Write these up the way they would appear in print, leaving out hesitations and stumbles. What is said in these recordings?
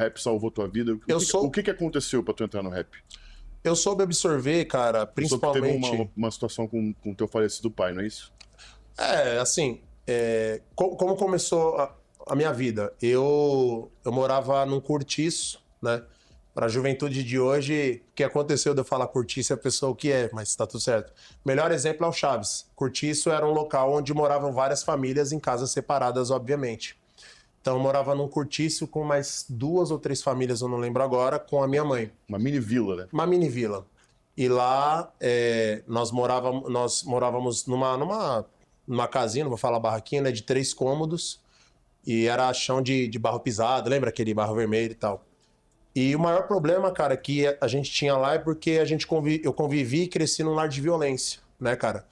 rap salvou tua vida? O que aconteceu pra tu entrar no rap? Eu soube absorver, cara, principalmente... Teve uma situação com o teu falecido pai, não é isso? Assim, como começou a minha vida? Eu morava num cortiço, né? Para a juventude de hoje, o que aconteceu de eu falar cortiço, a pessoa o que é, mas tá tudo certo. O melhor exemplo é o Chaves. Cortiço era um local onde moravam várias famílias em casas separadas, obviamente. Então eu morava num cortiço com mais 2 ou 3 famílias, eu não lembro agora, com a minha mãe. Uma mini vila, né? Uma mini vila. E lá nós morávamos numa casinha, não vou falar barraquinha, né, de 3 cômodos. E era chão de barro pisado, lembra aquele barro vermelho e tal. E o maior problema, cara, que a gente tinha lá é porque eu convivi e cresci num lar de violência, né, cara?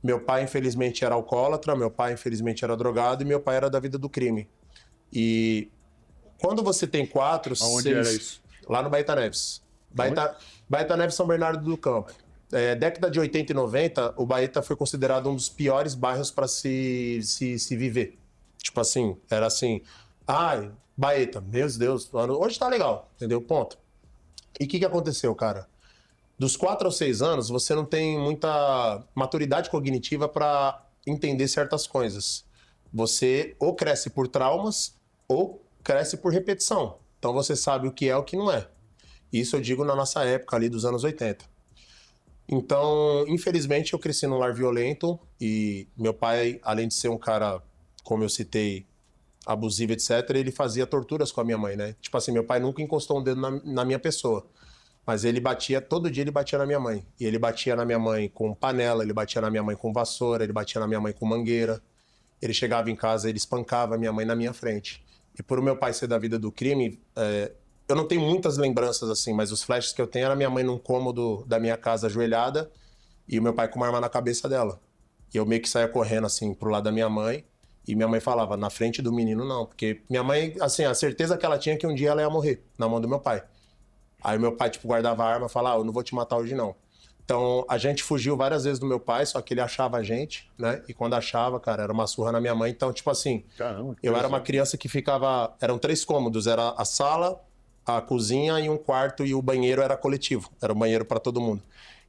Meu pai, infelizmente, era alcoólatra, meu pai, infelizmente, era drogado e meu pai era da vida do crime. E quando você tem 4, Aonde era isso? Lá no Baeta Neves. Baeta Neves, São Bernardo do Campo. Década de 80 e 90, o Baeta foi considerado um dos piores bairros para se viver. Tipo assim, era assim... Ai, Baeta, meu Deus, hoje tá legal, entendeu? Ponto. E o que aconteceu, cara? Dos 4 aos 6 anos, você não tem muita maturidade cognitiva para entender certas coisas. Você ou cresce por traumas ou cresce por repetição. Então você sabe o que é e o que não é. Isso eu digo na nossa época ali dos anos 80. Então, infelizmente, eu cresci num lar violento e meu pai, além de ser um cara, como eu citei, abusivo, etc., ele fazia torturas com a minha mãe, né? Tipo assim, meu pai nunca encostou um dedo na minha pessoa. Mas ele batia, todo dia ele batia na minha mãe. E ele batia na minha mãe com panela, ele batia na minha mãe com vassoura, ele batia na minha mãe com mangueira. Ele chegava em casa, ele espancava a minha mãe na minha frente. E por o meu pai ser da vida do crime, eu não tenho muitas lembranças assim, mas os flashes que eu tenho era minha mãe num cômodo da minha casa ajoelhada e o meu pai com uma arma na cabeça dela. E eu meio que saía correndo assim pro lado da minha mãe e minha mãe falava, na frente do menino não, porque minha mãe, assim, a certeza que ela tinha que um dia ela ia morrer na mão do meu pai. Aí meu pai, tipo, guardava a arma e falava, eu não vou te matar hoje não. Então, a gente fugiu várias vezes do meu pai, só que ele achava a gente, né? E quando achava, cara, era uma surra na minha mãe. Então, tipo assim, caramba, eu era uma criança que ficava... Eram 3 cômodos, era a sala, a cozinha e um quarto, e o banheiro era coletivo. Era o banheiro para todo mundo.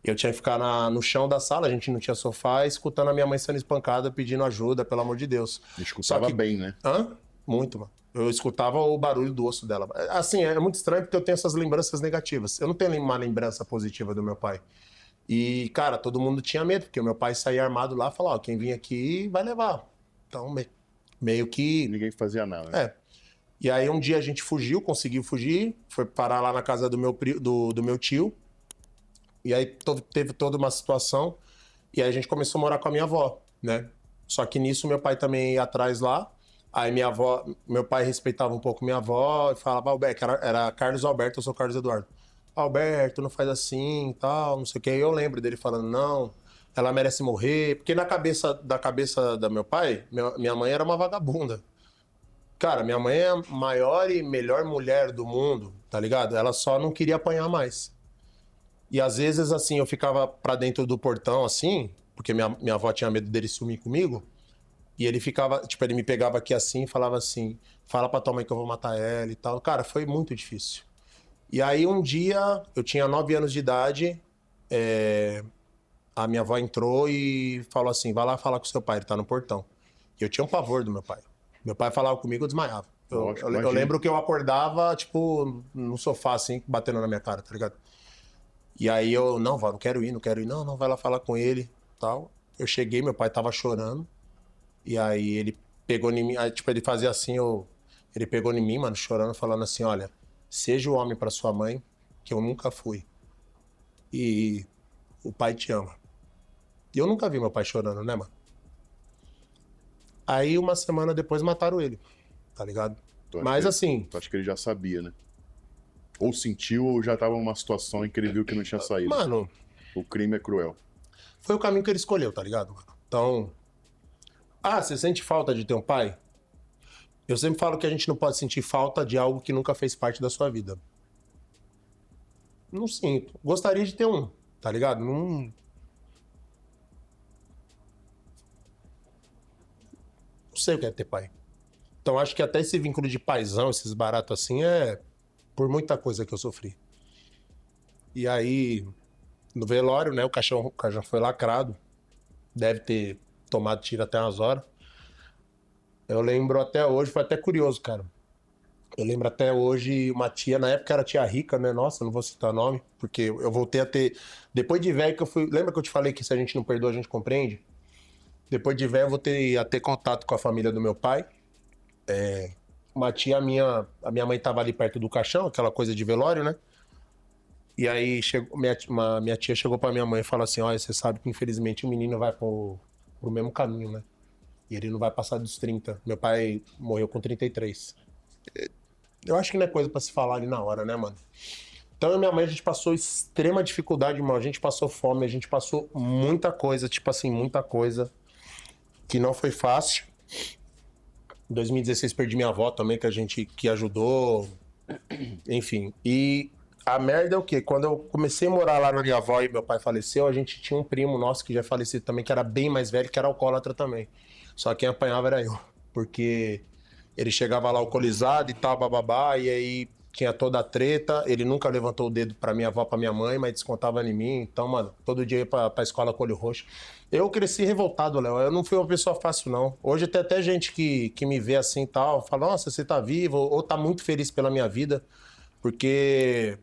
Eu tinha que ficar no chão da sala, a gente não tinha sofá, escutando a minha mãe sendo espancada, pedindo ajuda, pelo amor de Deus. Escutava bem, né? Muito, mano. Eu escutava o barulho do osso dela. Assim, é muito estranho porque eu tenho essas lembranças negativas. Eu não tenho uma lembrança positiva do meu pai. E, cara, todo mundo tinha medo, porque o meu pai saía armado lá e falava, ó, quem vir aqui vai levar. Então, meio que... Ninguém fazia nada, né? E aí um dia a gente fugiu, conseguiu fugir, foi parar lá na casa do meu tio. E aí teve toda uma situação. E aí a gente começou a morar com a minha avó, né? Só que nisso meu pai também ia atrás lá. Aí meu pai respeitava um pouco minha avó e falava, Alberto, era Carlos Alberto, eu sou Carlos Eduardo. Alberto, não faz assim e tal, não sei o que. E eu lembro dele falando, não, ela merece morrer. Porque da cabeça do meu pai, minha mãe era uma vagabunda. Cara, minha mãe é a maior e melhor mulher do mundo, tá ligado? Ela só não queria apanhar mais. E às vezes, assim, eu ficava pra dentro do portão, assim, porque minha avó tinha medo dele sumir comigo. E ele ficava, tipo, ele me pegava aqui assim e falava assim, fala pra tua mãe que eu vou matar ela e tal. Cara, foi muito difícil. E aí um dia, eu tinha 9 anos de idade, a minha avó entrou e falou assim, vai lá falar com seu pai, ele tá no portão. E eu tinha um pavor do meu pai. Meu pai falava comigo, eu desmaiava. Eu lembro que eu acordava, tipo, no sofá, assim, batendo na minha cara, tá ligado? E aí eu, não, vó, não quero ir. Não, vai lá falar com ele, tal. Eu cheguei, meu pai tava chorando. E aí ele pegou em mim, aí, tipo, ele fazia assim, ele pegou em mim, mano, chorando, falando assim, olha, seja o homem pra sua mãe, que eu nunca fui. E o pai te ama. E eu nunca vi meu pai chorando, né, mano? Aí uma semana depois mataram ele, tá ligado? Mas assim... Tu acha que ele já sabia, né? Ou sentiu, ou já tava numa situação em que ele viu que não tinha saído. Mano... O crime é cruel. Foi o caminho que ele escolheu, tá ligado, mano? Então... você sente falta de ter um pai? Eu sempre falo que a gente não pode sentir falta de algo que nunca fez parte da sua vida. Não sinto. Gostaria de ter um, tá ligado? Não sei o que é ter pai. Então acho que até esse vínculo de paizão, esses baratos assim, por muita coisa que eu sofri. E aí, no velório, né, o caixão foi lacrado. Deve ter tomado tiro até umas horas. Eu lembro até hoje, foi até curioso, cara. Eu lembro até hoje uma tia, na época era tia rica, né? Nossa, não vou citar nome, porque eu voltei a ter. Depois de velho que eu fui. Lembra que eu te falei que se a gente não perdoa, a gente compreende? Depois de velho, eu voltei a ter contato com a família do meu pai. Uma tia minha, a minha mãe tava ali perto do caixão, aquela coisa de velório, né? E aí chegou, minha tia chegou pra minha mãe e falou assim: olha, você sabe que infelizmente o menino vai pro mesmo caminho, né? E ele não vai passar dos 30. Meu pai morreu com 33. Eu acho que não é coisa pra se falar ali na hora, né, mano? Então, eu e minha mãe, a gente passou extrema dificuldade, irmão. A gente passou fome, a gente passou muita coisa, tipo assim, muita coisa que não foi fácil. Em 2016 perdi minha avó também, que ajudou, enfim. E a merda é o quê? Quando eu comecei a morar lá na minha avó e meu pai faleceu, a gente tinha um primo nosso que já faleceu também, que era bem mais velho, que era alcoólatra também. Só quem apanhava era eu, porque ele chegava lá alcoolizado e tal, bababá, e aí tinha toda a treta. Ele nunca levantou o dedo pra minha avó, pra minha mãe, mas descontava em mim. Então, mano, todo dia ia pra escola com olho roxo. Eu cresci revoltado, Léo. Eu não fui uma pessoa fácil, não. Hoje tem até gente que me vê assim e tal, fala, nossa, você tá vivo, ou tá muito feliz pela minha vida, porque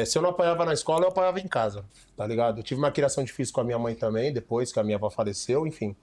se eu não apanhava na escola, eu apanhava em casa, tá ligado? Eu tive uma criação difícil com a minha mãe também, depois que a minha avó faleceu, enfim.